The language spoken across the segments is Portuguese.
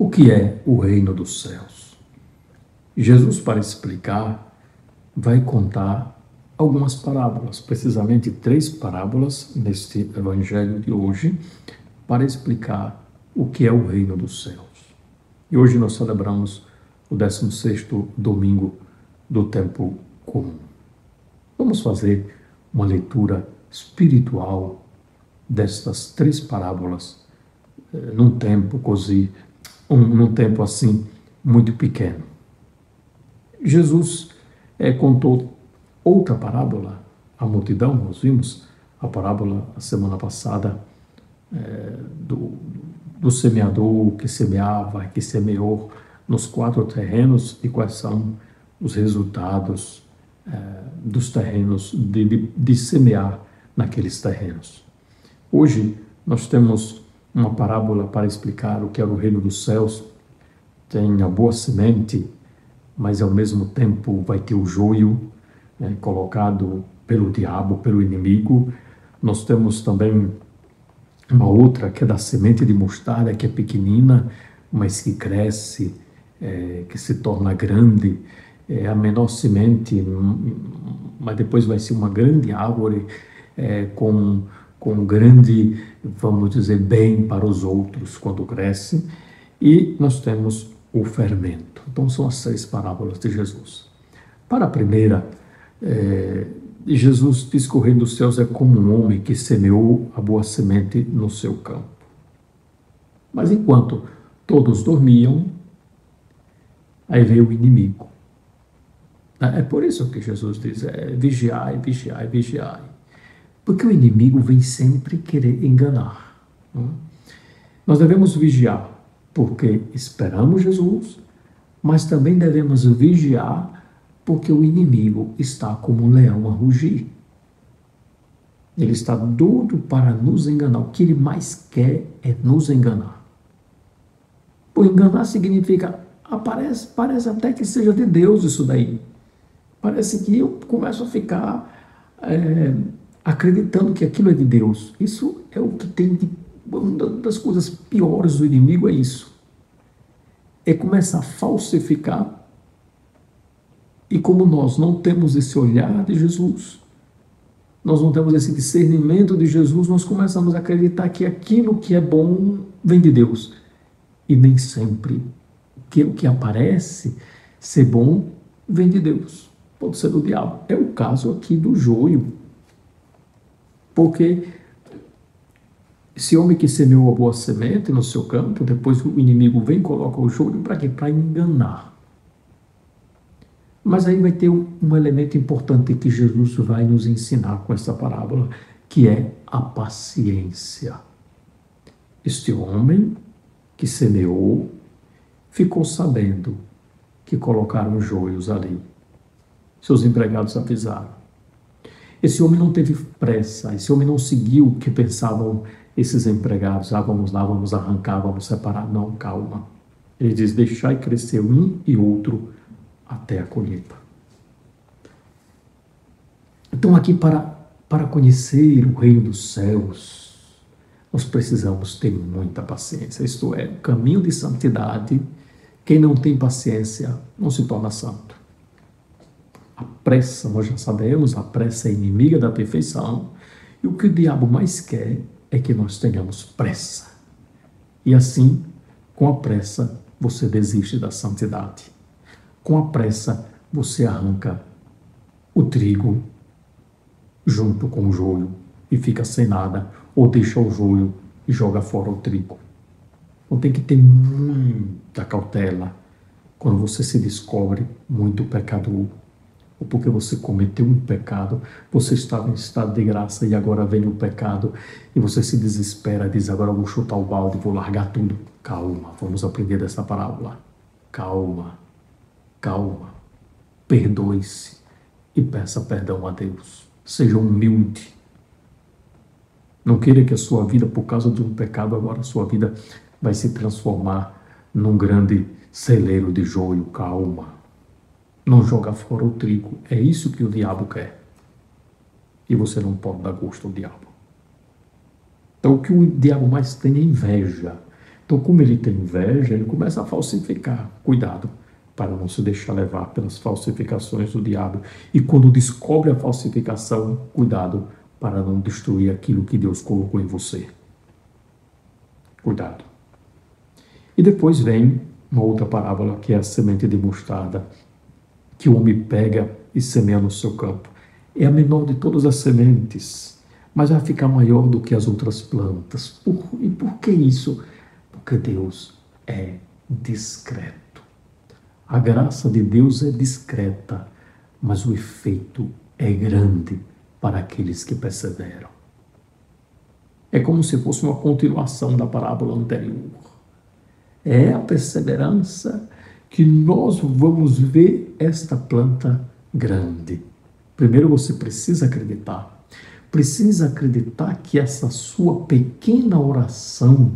O que é o reino dos céus? Jesus, para explicar, vai contar algumas parábolas, precisamente 3 parábolas neste evangelho de hoje, para explicar o que é o reino dos céus. E hoje nós celebramos o 16º domingo do tempo comum. Vamos fazer uma leitura espiritual destas 3 parábolas num tempo assim muito pequeno. Jesus contou outra parábola à multidão. Nós vimos a parábola a semana passada do semeador que semeava, que semeou nos 4 terrenos e quais são os resultados dos terrenos de semear naqueles terrenos. Hoje nós temos uma parábola para explicar o que é o reino dos céus. Tem a boa semente, mas ao mesmo tempo vai ter o joio, colocado pelo diabo, pelo inimigo. Nós temos também uma outra que é da semente de mostarda, que é pequenina, mas que cresce, que se torna grande. É a menor semente, mas depois vai ser uma grande árvore com grande, vamos dizer, bem para os outros quando cresce. E nós temos o fermento. Então são as 6 parábolas de Jesus. Para a primeira, Jesus diz que o reino dos céus é como um homem que semeou a boa semente no seu campo. Mas enquanto todos dormiam, aí veio o inimigo. É por isso que Jesus diz, vigiai, vigiai, vigiai. Porque o inimigo vem sempre querer enganar. Nós devemos vigiar porque esperamos Jesus, mas também devemos vigiar porque o inimigo está como um leão a rugir. Ele está doido para nos enganar. O que ele mais quer é nos enganar. Por enganar significa, parece até que seja de Deus isso daí. Parece que eu começo a ficar acreditando que aquilo é de Deus. Isso é o que tem de... Uma das coisas piores do inimigo é isso. É começar a falsificar. E como nós não temos esse olhar de Jesus, nós não temos esse discernimento de Jesus, nós começamos a acreditar que aquilo que é bom vem de Deus. E nem sempre o que aparece ser bom vem de Deus. Pode ser do diabo. É o caso aqui do joio. Porque esse homem que semeou a boa semente no seu campo, depois o inimigo vem e coloca o joio para quê? Para enganar. Mas aí vai ter um elemento importante que Jesus vai nos ensinar com essa parábola, que é a paciência. Este homem que semeou ficou sabendo que colocaram joios ali. Seus empregados avisaram. Esse homem não teve pressa, esse homem não seguiu o que pensavam esses empregados. Vamos lá, vamos arrancar, vamos separar. Não, calma. Ele diz, deixai crescer um e outro até a colheita. Então aqui para conhecer o reino dos céus, nós precisamos ter muita paciência. Isto é, o caminho de santidade, quem não tem paciência não se torna santo. A pressa, nós já sabemos, a pressa é inimiga da perfeição, e o que o diabo mais quer é que nós tenhamos pressa. E assim, com a pressa, você desiste da santidade. Com a pressa, você arranca o trigo junto com o joio e fica sem nada, ou deixa o joio e joga fora o trigo. Então tem que ter muita cautela quando você se descobre muito pecador, ou porque você cometeu um pecado, você estava em estado de graça e agora vem o pecado e você se desespera, diz, agora eu vou chutar o balde, vou largar tudo. Calma, vamos aprender dessa parábola. Calma, calma, perdoe-se e peça perdão a Deus. Seja humilde. Não queira que a sua vida, por causa de um pecado, agora a sua vida vai se transformar num grande celeiro de joio. Calma. Não joga fora o trigo. É isso que o diabo quer. E você não pode dar gosto ao diabo. Então, o que o diabo mais tem é inveja. Então, como ele tem inveja, ele começa a falsificar. Cuidado para não se deixar levar pelas falsificações do diabo. E quando descobre a falsificação, cuidado para não destruir aquilo que Deus colocou em você. Cuidado. E depois vem uma outra parábola, que é a semente de mostarda, que o homem pega e semeia no seu campo. É a menor de todas as sementes, mas vai ficar maior do que as outras plantas. E por que isso? Porque Deus é discreto. A graça de Deus é discreta, mas o efeito é grande para aqueles que perseveram. É como se fosse uma continuação da parábola anterior. É a perseverança que nós vamos ver esta planta grande. Primeiro você precisa acreditar. Precisa acreditar que essa sua pequena oração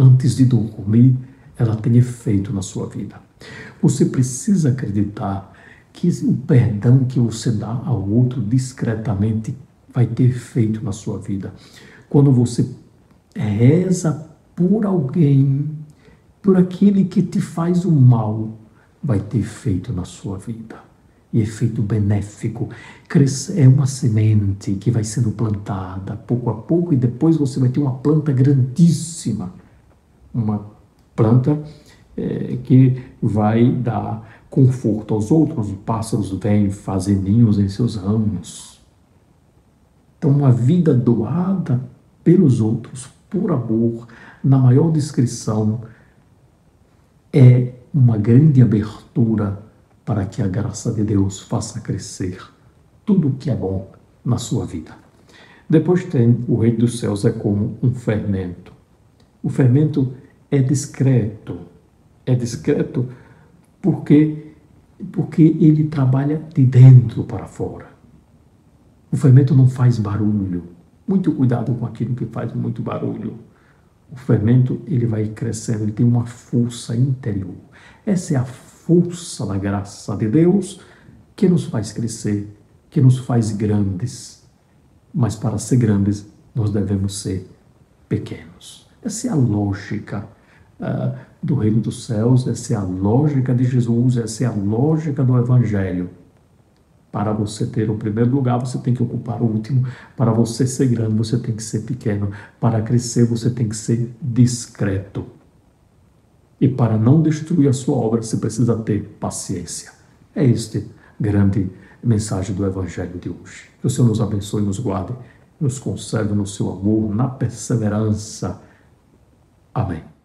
antes de dormir, ela tem efeito na sua vida. Você precisa acreditar que o perdão que você dá ao outro discretamente vai ter efeito na sua vida. Quando você reza por alguém, por aquele que te faz o mal, vai ter efeito na sua vida. E efeito benéfico. É uma semente que vai sendo plantada pouco a pouco e depois você vai ter uma planta grandíssima. Uma planta que vai dar conforto aos outros. Os pássaros vêm fazer ninhos em seus ramos. Então, uma vida doada pelos outros, por amor, na maior discrição, é uma grande abertura para que a graça de Deus faça crescer tudo o que é bom na sua vida. Depois tem o Reino dos Céus é como um fermento. O fermento é discreto. É discreto porque ele trabalha de dentro para fora. O fermento não faz barulho. Muito cuidado com aquilo que faz muito barulho. O fermento, ele vai crescendo, ele tem uma força interior. Essa é a força da graça de Deus que nos faz crescer, que nos faz grandes. Mas para ser grandes, nós devemos ser pequenos. Essa é a lógica do reino dos céus, essa é a lógica de Jesus, essa é a lógica do Evangelho. Para você ter o primeiro lugar, você tem que ocupar o último. Para você ser grande, você tem que ser pequeno. Para crescer, você tem que ser discreto. E para não destruir a sua obra, você precisa ter paciência. É este grande mensagem do Evangelho de hoje. Que o Senhor nos abençoe, nos guarde, nos conserve no seu amor, na perseverança. Amém.